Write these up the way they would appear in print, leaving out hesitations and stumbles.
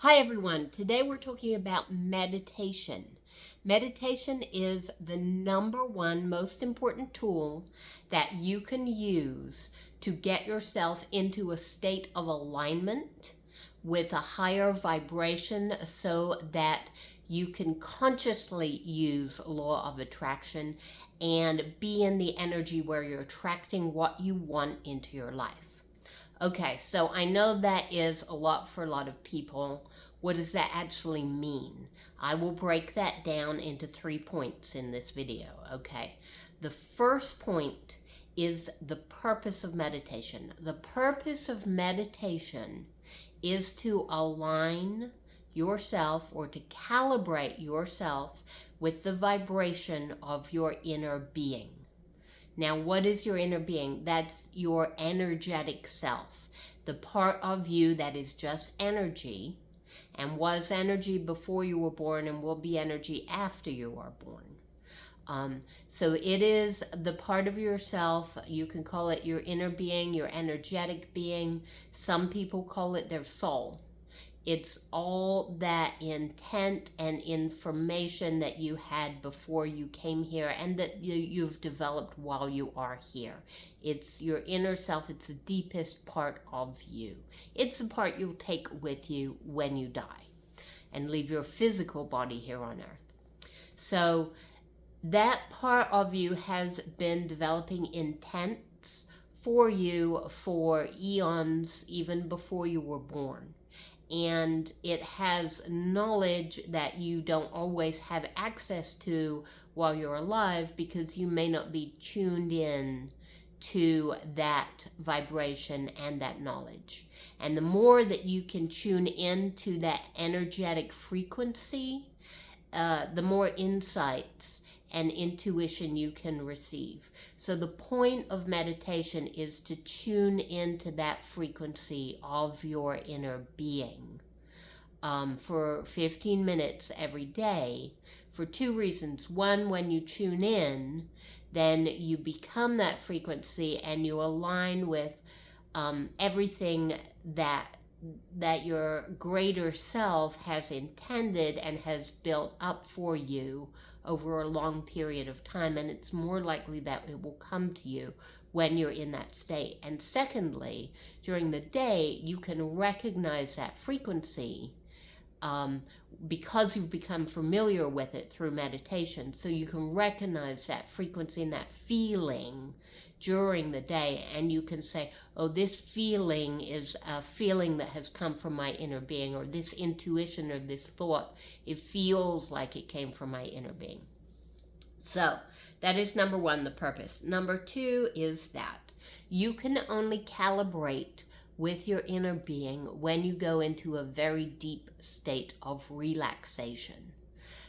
Hi everyone, today we're talking about meditation. Meditation is the number one most important tool that you can use to get yourself into a state of alignment with a higher vibration so that you can consciously use law of attraction and be in the energy where you're attracting what you want into your life. Okay, so I know that is a lot for a lot of people. What does that actually mean? I will break that down into 3 points in this video, okay? The first point is the purpose of meditation. The purpose of meditation is to align yourself or to calibrate yourself with the vibration of your inner being. Now, what is your inner being? That's your energetic self, the part of you that is just energy and was energy before you were born and will be energy after you are born. So it is the part of yourself. You can call it your inner being, your energetic being. Some people call it their soul. It's all that intent and information that you had before you came here and that you've developed while you are here. It's your inner self. It's the deepest part of you. It's the part you'll take with you when you die and leave your physical body here on earth. So that part of you has been developing intents for you for eons, even before you were born. And it has knowledge that you don't always have access to while you're alive because you may not be tuned in to that vibration and that knowledge. And the more that you can tune into that energetic frequency, the more insights and intuition you can receive. So the point of meditation is to tune into that frequency of your inner being for 15 minutes every day for 2 reasons. One, when you tune in, then you become that frequency and you align with everything that your greater self has intended and has built up for you over a long period of time, and it's more likely that it will come to you when you're in that state. And secondly, during the day, you can recognize that frequency because you've become familiar with it through meditation. So you can recognize that frequency and that feeling during the day, and you can say, oh, this feeling is a feeling that has come from my inner being, or this intuition or this thought, it feels like it came from my inner being. So that is number one, the purpose. Number two is that you can only calibrate with your inner being when you go into a very deep state of relaxation.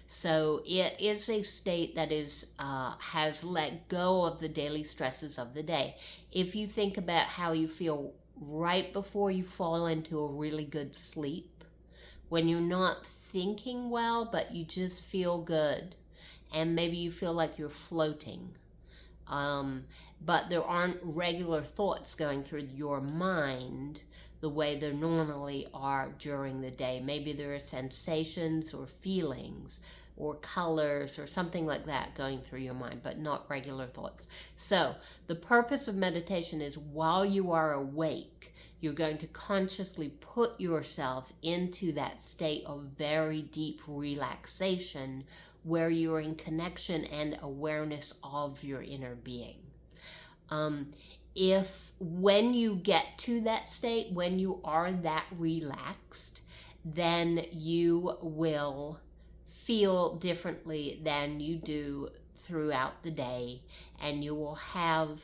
So it is a state that is has let go of the daily stresses of the day. If you think about how you feel right before you fall into a really good sleep, when you're not thinking well, but you just feel good, and maybe you feel like you're floating, but there aren't regular thoughts going through your mind the way there normally are during the day. Maybe there are sensations or feelings or colors or something like that going through your mind, but not regular thoughts. So the purpose of meditation is while you are awake, you're going to consciously put yourself into that state of very deep relaxation where you're in connection and awareness of your inner being. If when you get to that state, when you are that relaxed, then you will feel differently than you do throughout the day, and you will have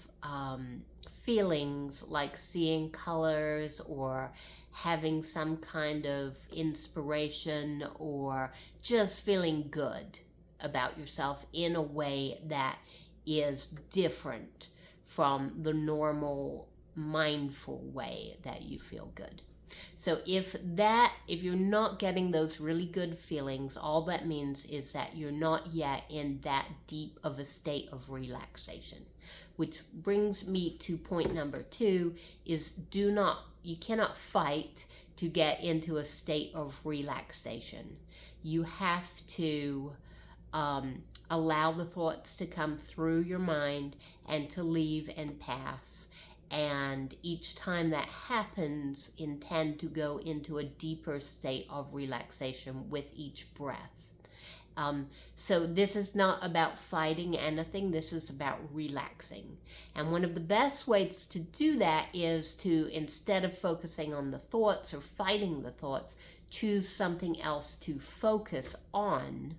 feelings like seeing colors or having some kind of inspiration or just feeling good about yourself in a way that is different from the normal mindful way that you feel good. So if you're not getting those really good feelings, all that means is that you're not yet in that deep of a state of relaxation. Which brings me to point number 2 is you cannot fight to get into a state of relaxation. You have to allow the thoughts to come through your mind and to leave and pass. And each time that happens, intend to go into a deeper state of relaxation with each breath. So this is not about fighting anything. This is about relaxing. And one of the best ways to do that is to, instead of focusing on the thoughts or fighting the thoughts, choose something else to focus on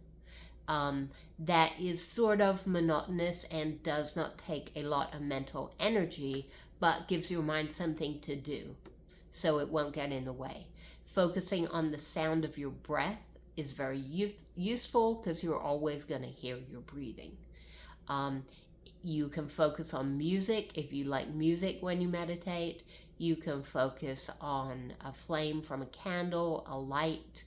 that is sort of monotonous and does not take a lot of mental energy, but gives your mind something to do so it won't get in the way. Focusing on the sound of your breath is very useful because you're always going to hear your breathing. You can focus on music if you like music when you meditate. You can focus on a flame from a candle, a light.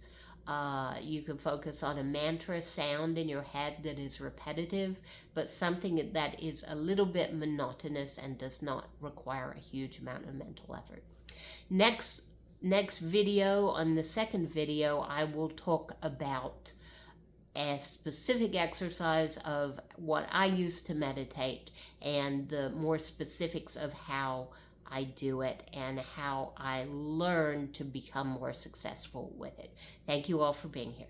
You can focus on a mantra sound in your head that is repetitive, but something that is a little bit monotonous and does not require a huge amount of mental effort. Next video, on the second video, I will talk about a specific exercise of what I use to meditate and the more specifics of how I do it and how I learn to become more successful with it. Thank you all for being here.